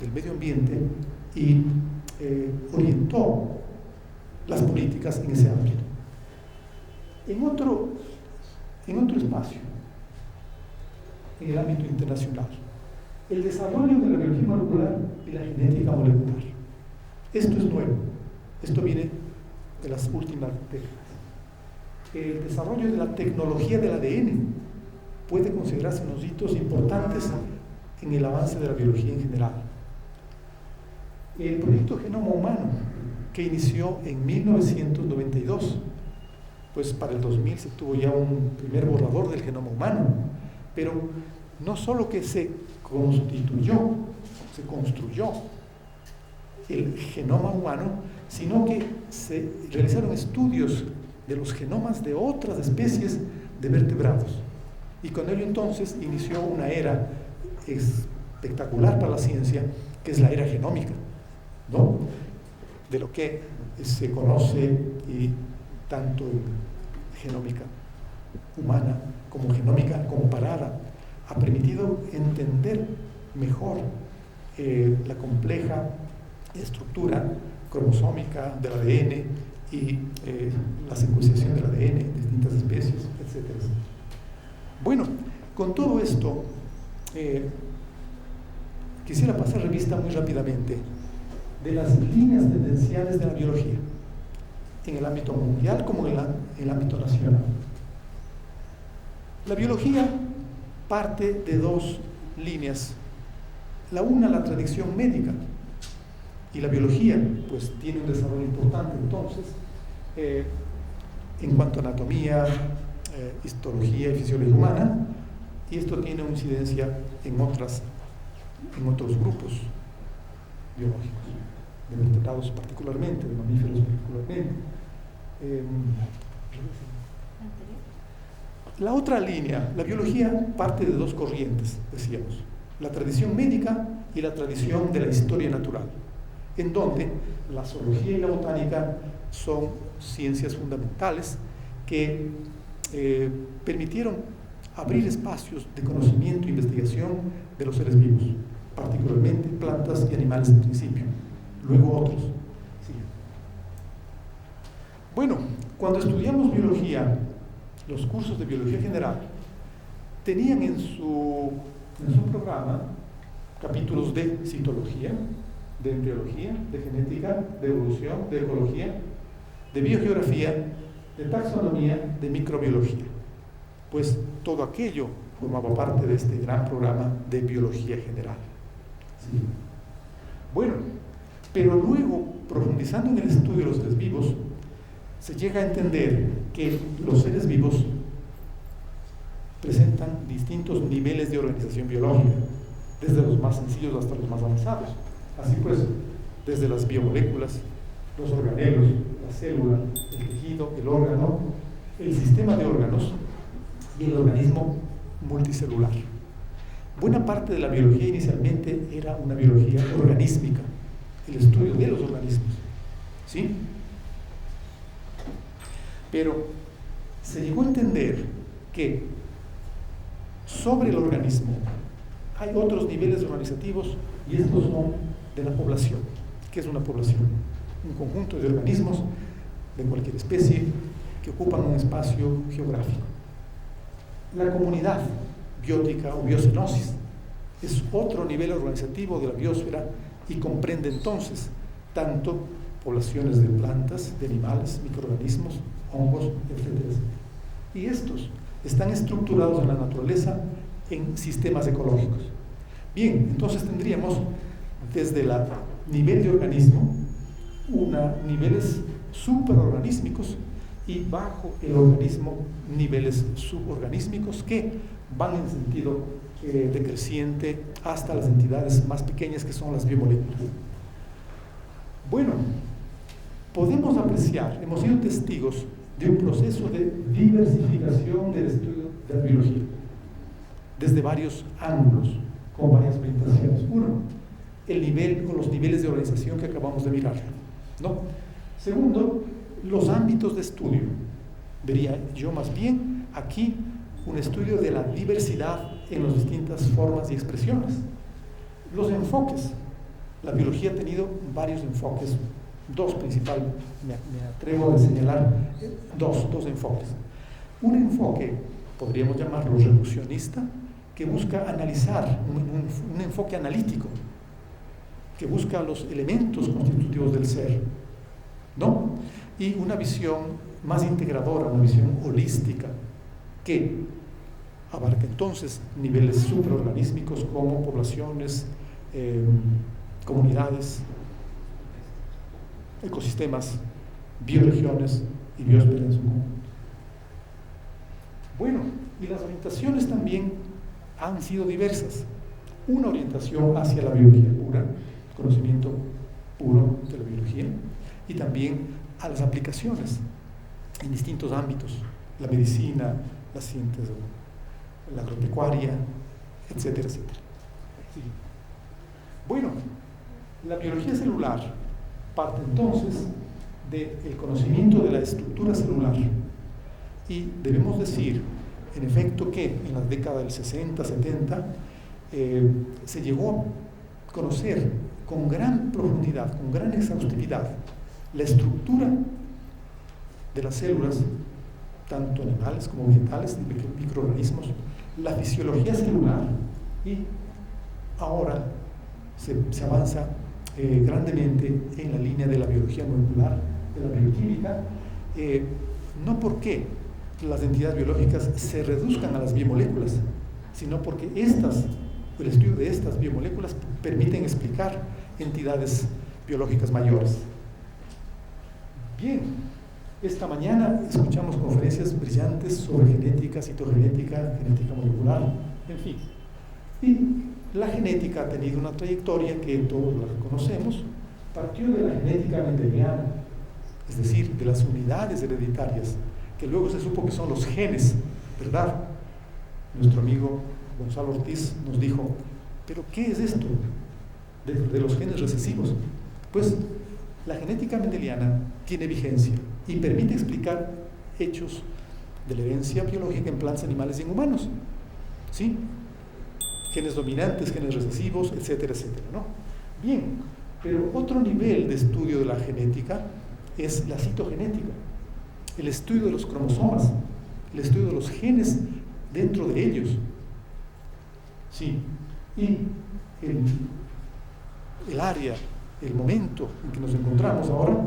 del medio ambiente y orientó las políticas en ese ámbito. En otro espacio, en el ámbito internacional, el desarrollo de la biología molecular y la genética molecular. Esto es nuevo, esto viene de las últimas décadas. El desarrollo de la tecnología del ADN puede considerarse unos hitos importantes en el avance de la biología en general. El proyecto Genoma Humano, que inició en 1992, pues para el 2000 se tuvo ya un primer borrador del genoma humano, pero no solo que se construyó el genoma humano, sino que se realizaron estudios de los genomas de otras especies de vertebrados. Y con ello entonces inició una era espectacular para la ciencia, que es la era genómica, ¿no? De lo que se conoce, y tanto en genómica humana como genómica comparada ha permitido entender mejor la compleja estructura cromosómica del ADN y la secuenciación del ADN de distintas especies, etc. Bueno, con todo esto quisiera pasar revista muy rápidamente de las líneas tendenciales de la biología en el ámbito mundial como en el ámbito nacional. La biología parte de dos líneas. La una, la tradición médica, y la biología pues tiene un desarrollo importante entonces en cuanto a anatomía, histología y fisiología humana, y esto tiene una incidencia en otros grupos biológicos, de vertebrados particularmente, de mamíferos particularmente. La otra línea, la biología, parte de dos corrientes, decíamos, la tradición médica y la tradición de la historia natural, en donde la zoología y la botánica son ciencias fundamentales que permitieron abrir espacios de conocimiento e investigación de los seres vivos. particularmente plantas y animales en principio, luego otros. Sí. Bueno, cuando estudiamos biología, los cursos de biología general tenían en su programa capítulos de citología, de embriología, de genética, de evolución, de ecología, de biogeografía, de taxonomía, de microbiología. Pues todo aquello formaba parte de este gran programa de biología general. Sí. Bueno, pero luego, profundizando en el estudio de los seres vivos, se llega a entender que los seres vivos presentan distintos niveles de organización biológica, desde los más sencillos hasta los más avanzados. Así pues, desde las biomoléculas, los organelos, la célula, el tejido, el órgano, el sistema de órganos y el organismo multicelular. Buena parte de la biología inicialmente era una biología organísmica, el estudio de los organismos, ¿sí? Pero se llegó a entender que sobre el organismo hay otros niveles organizativos, y estos son de la población. ¿Qué es una población? Un conjunto de organismos de cualquier especie que ocupan un espacio geográfico. La comunidad biótica o biocenosis es otro nivel organizativo de la biosfera y comprende entonces tanto poblaciones de plantas, de animales, microorganismos, hongos, etc. Y estos están estructurados en la naturaleza en sistemas ecológicos. Bien, entonces tendríamos desde el nivel de organismo niveles superorganísmicos y bajo el organismo niveles suborganísmicos que van en sentido decreciente hasta las entidades más pequeñas que son las biomoléculas. Bueno, podemos apreciar, hemos sido testigos de un proceso de diversificación del estudio de la biología desde varios ángulos, con varias orientaciones. Uno, el nivel o los niveles de organización que acabamos de mirar, ¿no? Segundo, los ámbitos de estudio. Vería yo más bien aquí un estudio de la diversidad en las distintas formas y expresiones. Los enfoques. La biología ha tenido varios enfoques, dos principales, me atrevo a señalar dos enfoques. Un enfoque, podríamos llamarlo reduccionista, que busca analizar, un enfoque analítico, que busca los elementos constitutivos del ser, ¿no? Y una visión más integradora, una visión holística, que abarca entonces niveles superorganísmicos como poblaciones, comunidades, ecosistemas, bioregiones y biosfera en su conjunto. Bueno, y las orientaciones también han sido diversas. Una orientación hacia la biología pura, conocimiento puro de la biología, y también a las aplicaciones en distintos ámbitos, la medicina, las ciencias, la agropecuaria, etcétera, etcétera. Sí. Bueno, la biología celular parte entonces del conocimiento de la estructura celular, y debemos decir, en efecto, que en la década del 60, 70 se llegó a conocer con gran profundidad, con gran exhaustividad, la estructura de las células, tanto animales como vegetales, de microorganismos, la fisiología celular, y ahora se avanza grandemente en la línea de la biología molecular, de la bioquímica, no porque las entidades biológicas se reduzcan a las biomoléculas, sino porque el estudio de estas biomoléculas permiten explicar entidades biológicas mayores. Bien, esta mañana escuchamos conferencias brillantes sobre genética, citogenética, genética molecular, en fin. Y la genética ha tenido una trayectoria que todos la reconocemos. Partió de la genética mendeliana, es decir, de las unidades hereditarias, que luego se supo que son los genes, ¿verdad? Nuestro amigo Gonzalo Ortiz nos dijo, ¿pero qué es esto de los genes recesivos? Pues la genética mendeliana tiene vigencia y permite explicar hechos de la herencia biológica en plantas, animales y en humanos, ¿sí? genes dominantes, genes recesivos, etcétera, etcétera, ¿no? Bien, pero otro nivel de estudio de la genética es la citogenética, el estudio de los cromosomas, el estudio de los genes dentro de ellos. Sí, y el área, el momento en que nos encontramos ahora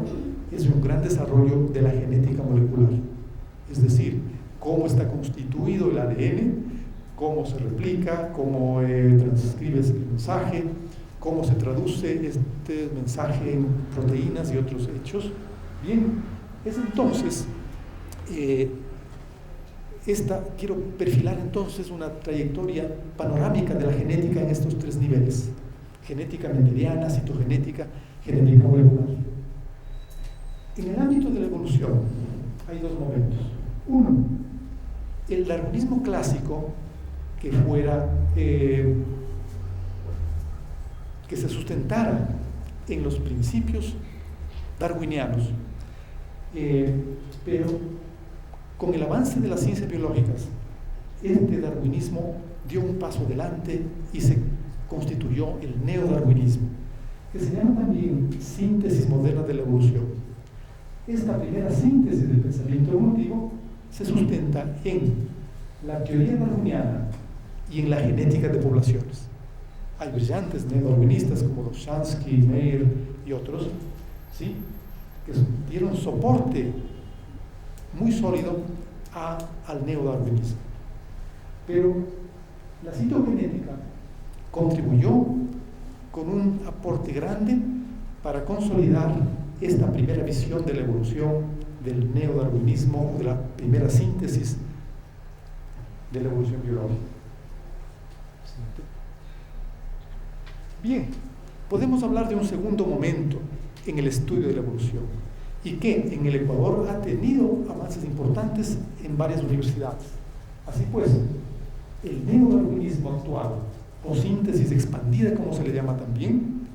es un gran desarrollo de la genética molecular, es decir, cómo está constituido el ADN, cómo se replica, cómo transcribe el mensaje, cómo se traduce este mensaje en proteínas y otros hechos. Bien, es entonces, quiero perfilar entonces una trayectoria panorámica de la genética en estos tres niveles: genética mendeliana, citogenética, genética molecular. En el ámbito de la evolución hay dos momentos. Uno, el darwinismo clásico, que fuera, que se sustentara en los principios darwinianos, pero con el avance de las ciencias biológicas, este darwinismo dio un paso adelante y se constituyó el neodarwinismo, que se llama también síntesis moderna de la evolución. Esta primera síntesis del pensamiento evolutivo se sustenta en la teoría darwiniana y en la genética de poblaciones. Hay brillantes neodarwinistas como Dobzhansky, Meyer y otros, ¿sí?, que dieron soporte muy sólido al neodarwinismo. Pero la citogenética contribuyó con un aporte grande para consolidar esta primera visión de la evolución del neodarwinismo, de la primera síntesis de la evolución biológica. Bien, podemos hablar de un segundo momento en el estudio de la evolución, y que en el Ecuador ha tenido avances importantes en varias universidades. Así pues, el neodarwinismo actual, o síntesis expandida, como se le llama también,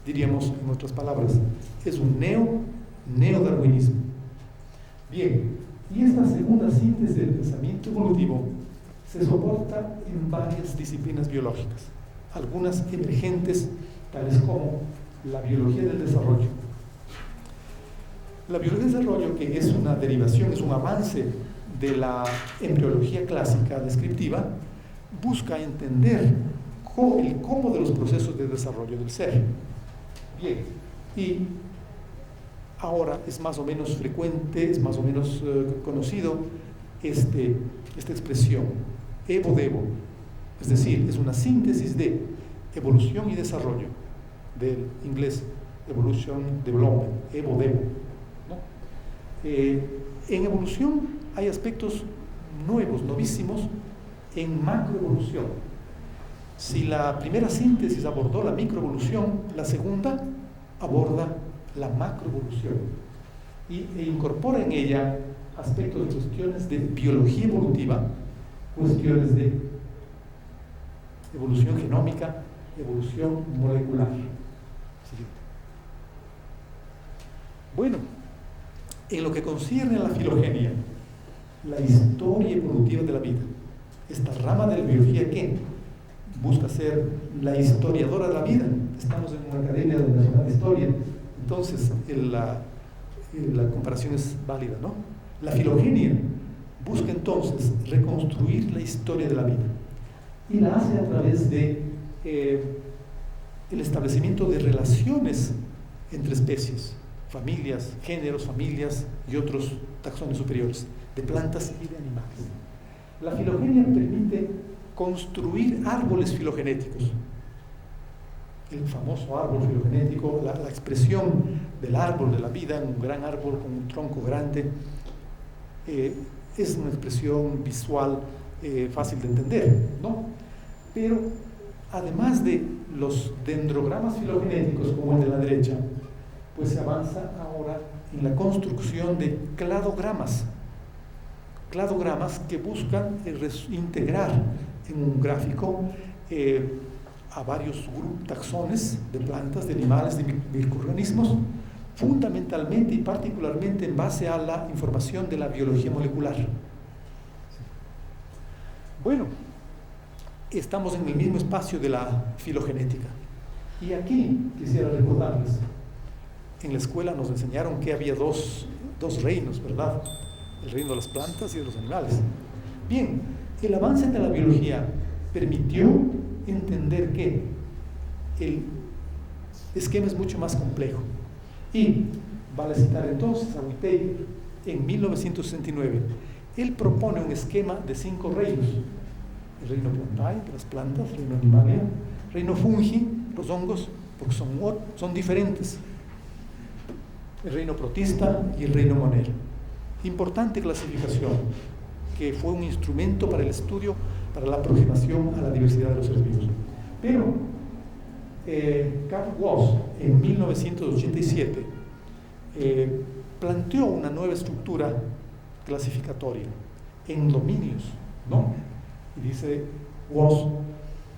diríamos en otras palabras, es un neodarwinismo. Bien, y esta segunda síntesis del pensamiento evolutivo se soporta en varias disciplinas biológicas, algunas emergentes, tales como la biología del desarrollo. La biología del desarrollo, que es una derivación, es un avance de la embriología clásica descriptiva, busca entender el cómo de los procesos de desarrollo del ser. Bien, y ahora es más o menos frecuente, es más o menos conocido esta expresión, evo-devo, es decir, es una síntesis de evolución y desarrollo, del inglés evolution development, evo-devo, ¿no? En evolución hay aspectos nuevos, novísimos, en macroevolución. Si la primera síntesis abordó la microevolución, la segunda aborda la macroevolución e incorpora en ella aspectos de cuestiones de biología evolutiva, cuestiones de evolución genómica, evolución molecular. Bueno, en lo que concierne a la filogenia, la historia evolutiva de la vida, esta rama de la biología que busca ser la historiadora de la vida, estamos en una academia nacional de historia, entonces la comparación es válida, ¿no? La filogenia busca entonces reconstruir la historia de la vida y la hace a través de el establecimiento de relaciones entre especies, familias, géneros, familias y otros taxones superiores, de plantas y de animales. La filogenia permite construir árboles filogenéticos. El famoso árbol filogenético, la expresión del árbol de la vida, un gran árbol con un tronco grande, es una expresión visual fácil de entender, ¿no? Pero además de los dendrogramas filogenéticos, como el de la derecha, pues se avanza ahora en la construcción de cladogramas que buscan integrar en un gráfico a varios taxones de plantas, de animales, de microorganismos, fundamentalmente y particularmente en base a la información de la biología molecular. Bueno, estamos en el mismo espacio de la filogenética. Y aquí quisiera recordarles, en la escuela nos enseñaron que había dos reinos, ¿verdad? El reino de las plantas y de los animales. Bien, el avance de la biología permitió entender que el esquema es mucho más complejo. Y vale citar entonces a Whittaker en 1969. Él propone un esquema de 5 reinos: el reino plantae, de las plantas, el reino animalia, el reino fungi, los hongos, porque son diferentes, el reino protista y el reino monero. Importante clasificación, que fue un instrumento para el estudio, para la aproximación a la diversidad de los seres vivos. Pero Carl Woese en 1987 planteó una nueva estructura clasificatoria en dominios, ¿no? Y dice Woese,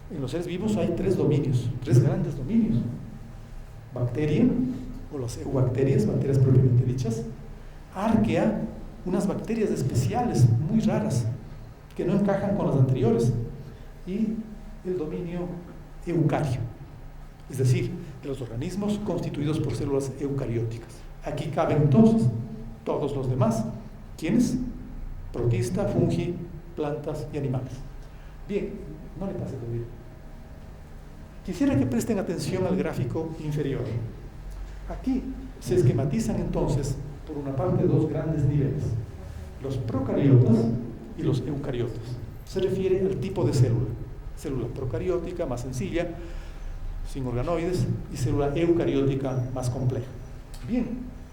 en los seres vivos hay 3 dominios, 3 grandes dominios: bacteria, o las eubacterias, bacterias propiamente dichas; arquea, unas bacterias especiales, muy raras, que no encajan con las anteriores; y el dominio eucario, es decir, de los organismos constituidos por células eucarióticas. Aquí caben entonces todos los demás. ¿Quiénes? Protista, fungi, plantas y animales. Bien, no le pase el video. Quisiera que presten atención al gráfico inferior. Aquí se esquematizan entonces, por una parte, 2 grandes niveles: los procariotas y los eucariotas. Se refiere al tipo de célula: célula procariótica, más sencilla, sin organoides, y célula eucariótica, más compleja. Bien,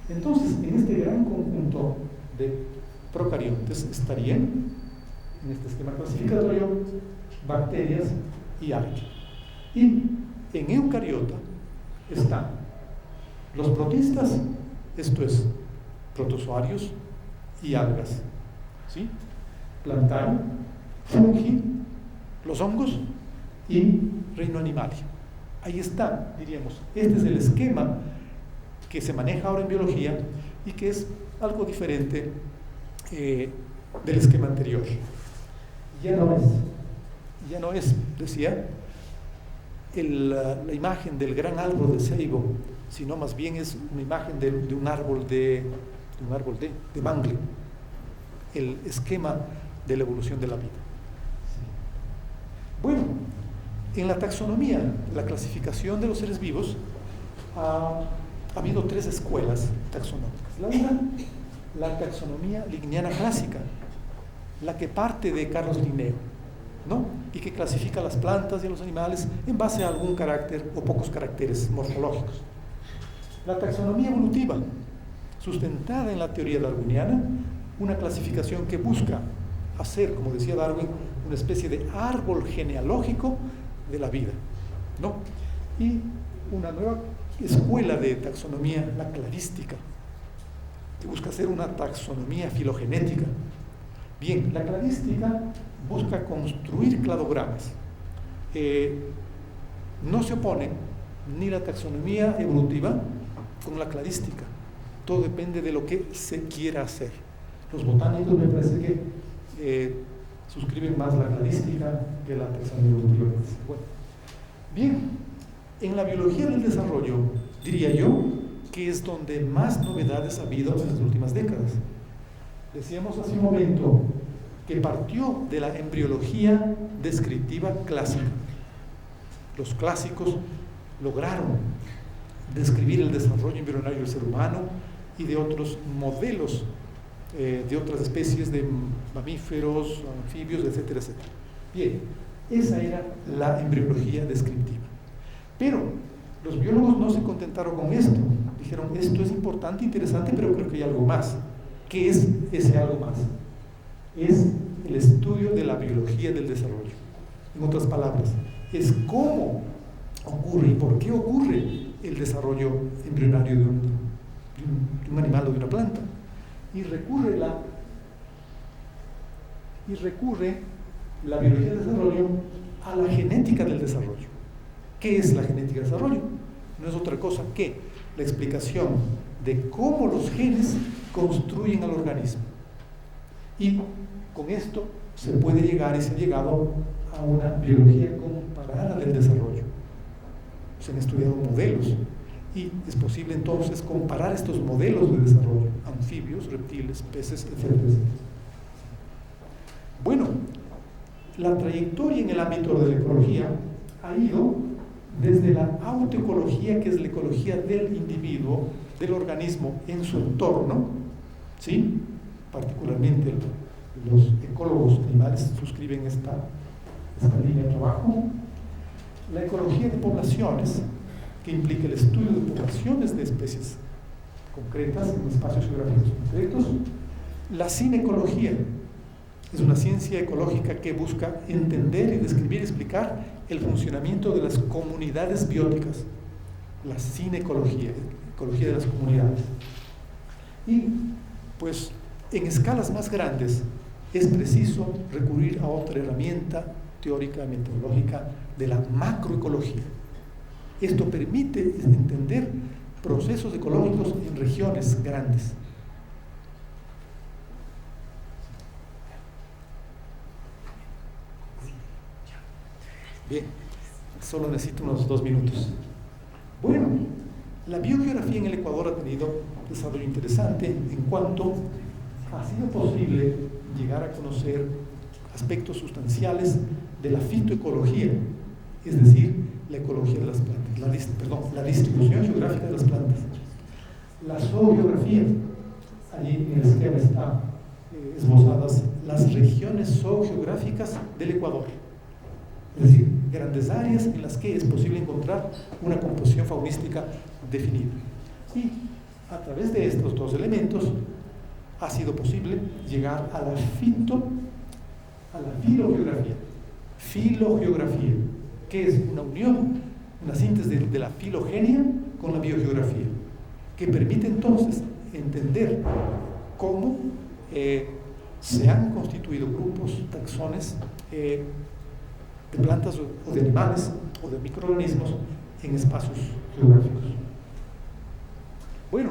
entonces, en este gran conjunto de procariotes estarían, en este esquema clasificatorio, bacterias y arquea. Y en eucariota están los protistas, esto es, protozoarios y algas, ¿sí? Plantae, fungi, los hongos y reino animalia. Ahí está, diríamos, este es el esquema que se maneja ahora en biología y que es algo diferente del esquema anterior. Ya no es, decía, la imagen del gran árbol de ceibo, sino más bien es una imagen de un árbol de mangle, el esquema de la evolución de la vida. Bueno, en la taxonomía, la clasificación de los seres vivos, ha habido 3 escuelas taxonómicas. La una, la taxonomía linneana clásica, la que parte de Carlos Linneo, ¿no? Y que clasifica las plantas y a los animales en base a algún carácter o pocos caracteres morfológicos. La taxonomía evolutiva, sustentada en la teoría darwiniana, una clasificación que busca hacer, como decía Darwin, una especie de árbol genealógico de la vida, ¿no? Y una nueva escuela de taxonomía, la cladística, que busca hacer una taxonomía filogenética. Bien, la cladística busca construir cladogramas. No se opone ni la taxonomía evolutiva con la cladística. Todo depende de lo que se quiera hacer. Los botánicos me parece que suscriben más la cladística que la taxonomía evolutiva. Bueno, bien, en la biología del desarrollo, diría yo, que es donde más novedades ha habido en las últimas décadas. Decíamos hace un momento que partió de la embriología descriptiva clásica. Los clásicos lograron describir el desarrollo embrionario del ser humano y de otros modelos, de otras especies de mamíferos, anfibios, etcétera, etcétera. Bien, esa era la embriología descriptiva. Pero los biólogos no se contentaron con esto. Dijeron, esto es importante, interesante, pero creo que hay algo más. ¿Qué es ese algo más? Es el estudio de la biología del desarrollo. En otras palabras, es cómo ocurre y por qué ocurre el desarrollo embrionario de un animal o de una planta. Y recurre la biología del desarrollo a la genética del desarrollo. ¿Qué es la genética del desarrollo? No es otra cosa que la explicación de cómo los genes construyen al organismo. Y con esto se puede llegar, y se ha llegado a una biología comparada del desarrollo. Se han estudiado modelos y es posible entonces comparar estos modelos de desarrollo, anfibios, reptiles, peces, etc. Bueno, la trayectoria en el ámbito de la ecología ha ido desde la autoecología, que es la ecología del individuo, del organismo en su entorno, ¿sí? Particularmente los ecólogos animales suscriben esta línea de trabajo. La ecología de poblaciones, que implica el estudio de poblaciones de especies concretas en espacios geográficos concretos. La cinecología es una ciencia ecológica que busca entender y describir y explicar el funcionamiento de las comunidades bióticas. La cinecología, ecología de las comunidades. Y pues en escalas más grandes es preciso recurrir a otra herramienta teórica, metodológica de la macroecología. Esto permite entender procesos ecológicos en regiones grandes. Bien, solo necesito unos 2 minutos. Bueno, la biogeografía en el Ecuador ha tenido un desarrollo interesante en cuanto ha sido posible llegar a conocer aspectos sustanciales de la fitoecología, es decir, la ecología de las plantas, la distribución geográfica de las plantas. La zoogeografía, allí en el esquema están esbozadas las regiones zoogeográficas del Ecuador, es decir, grandes áreas en las que es posible encontrar una composición faunística definida. Y a través de estos 2 elementos ha sido posible llegar a la filogeografía. Filogeografía, que es una unión, una síntesis de la filogenia con la biogeografía, que permite entonces entender cómo se han constituido grupos, taxones de plantas o de animales o de microorganismos en espacios geográficos. Bueno,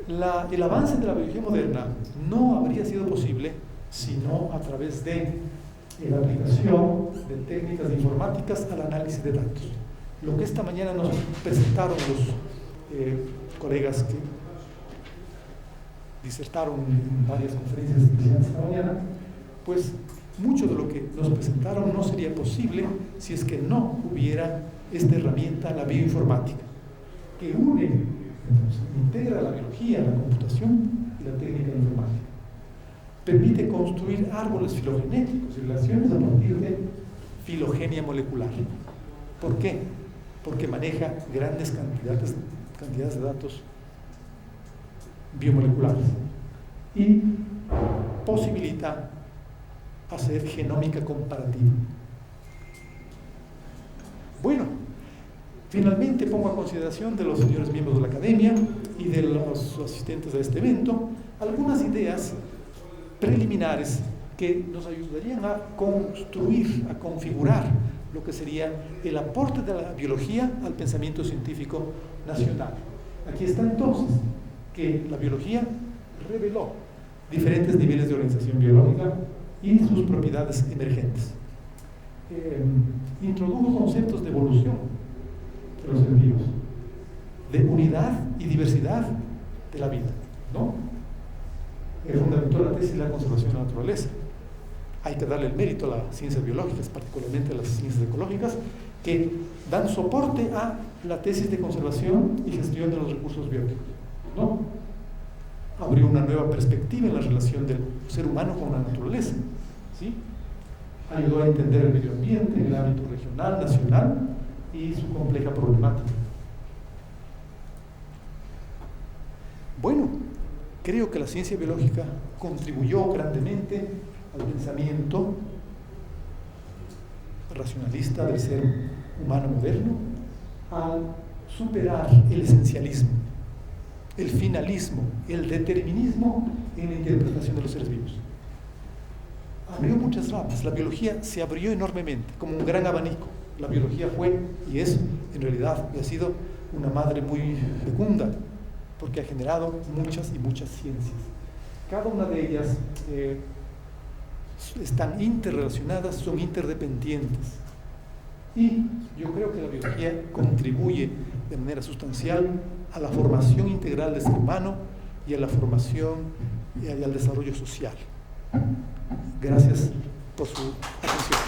el avance de la biología moderna no habría sido posible sino a través de la aplicación de técnicas informáticas al análisis de datos. Lo que esta mañana nos presentaron los colegas que disertaron en varias conferencias esta mañana, pues mucho de lo que nos presentaron no sería posible si es que no hubiera esta herramienta, la bioinformática, que une, entonces, integra la biología, la computación y la técnica informática. Permite construir árboles filogenéticos y relaciones a partir de filogenia molecular. ¿Por qué? Porque maneja grandes cantidades de datos biomoleculares y posibilita hacer genómica comparativa. Bueno, finalmente pongo a consideración de los señores miembros de la academia y de los asistentes a este evento algunas ideas preliminares que nos ayudarían a construir, a configurar lo que sería el aporte de la biología al pensamiento científico nacional. Aquí está entonces que la biología reveló diferentes niveles de organización biológica y sus propiedades emergentes. Introdujo conceptos de evolución de los seres vivos, de unidad y diversidad de la vida, ¿no? Fundamentó la tesis de la conservación de la naturaleza. Hay que darle el mérito a las ciencias biológicas, particularmente a las ciencias ecológicas, que dan soporte a la tesis de conservación y gestión de los recursos bióticos, ¿no? Abrió una nueva perspectiva en la relación del ser humano con la naturaleza, ¿sí? Ayudó a entender el medio ambiente en el ámbito regional, nacional y su compleja problemática. Bueno, creo que la ciencia biológica contribuyó grandemente al pensamiento racionalista del ser humano moderno, al superar el esencialismo, el finalismo, el determinismo en la interpretación de los seres vivos. Abrió muchas ramas, la biología se abrió enormemente, como un gran abanico. La biología fue y es, en realidad, y ha sido una madre muy fecunda, porque ha generado muchas y muchas ciencias. Cada una de ellas están interrelacionadas, son interdependientes. Y yo creo que la biología contribuye de manera sustancial a la formación integral del ser humano y a la formación y al desarrollo social. Gracias por su atención.